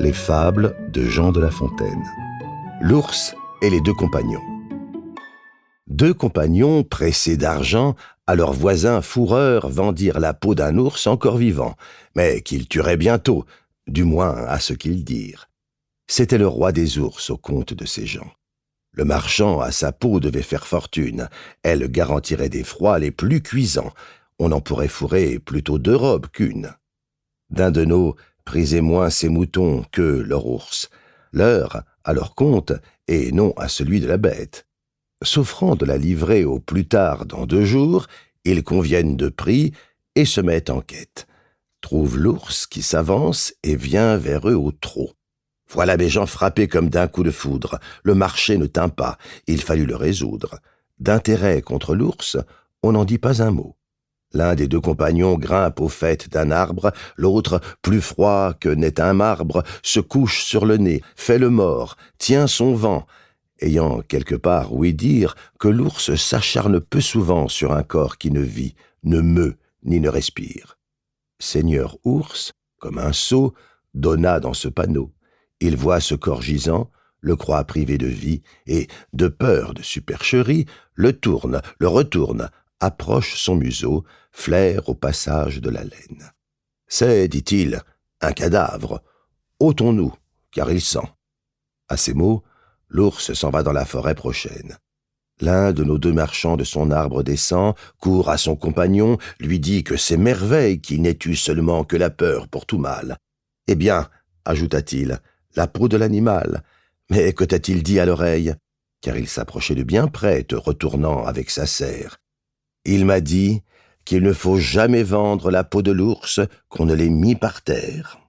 Les fables de Jean de La Fontaine. L'ours et les deux compagnons. Deux compagnons, pressés d'argent, à leurs voisins fourreurs vendirent la peau d'un ours encore vivant, mais qu'ils tueraient bientôt, du moins à ce qu'ils dirent. C'était le roi des ours au compte de ces gens. Le marchand à sa peau devait faire fortune. Elle garantirait des froids les plus cuisants. On en pourrait fourrer plutôt 2 robes qu'une. Dindonneau prisait moins ses moutons que leur ours, leur à leur compte et non à celui de la bête. S'offrant de la livrer au plus tard dans 2 jours, ils conviennent de prix et se mettent en quête. Trouvent l'ours qui s'avance et vient vers eux au trot. Voilà des gens frappés comme d'un coup de foudre. Le marché ne tint pas, il fallut le résoudre. D'intérêt contre l'ours, on n'en dit pas un mot. L'un des deux compagnons grimpe au faîte d'un arbre, l'autre, plus froid que n'est un marbre, se couche sur le nez, fait le mort, tient son vent, ayant quelque part ouï dire que l'ours s'acharne peu souvent sur un corps qui ne vit, ne meut, ni ne respire. Seigneur ours, comme un sot, donna dans ce panneau. Il voit ce corps gisant, le croit privé de vie, et, de peur de supercherie, le tourne, le retourne, approche son museau, flaire au passage de la laine. « C'est, dit-il, un cadavre. Ôtons-nous, car il sent. » À ces mots, l'ours s'en va dans la forêt prochaine. L'un de nos 2 marchands de son arbre descend, court à son compagnon, lui dit que c'est merveille qu'il n'ait eu seulement que la peur pour tout mal. « Eh bien, ajouta-t-il, la peau de l'animal. Mais que t'a-t-il dit à l'oreille ?» Car il s'approchait de bien près, te retournant avec sa serre. « Il m'a dit qu'il ne faut jamais vendre la peau de l'ours qu'on ne l'ait mis par terre. »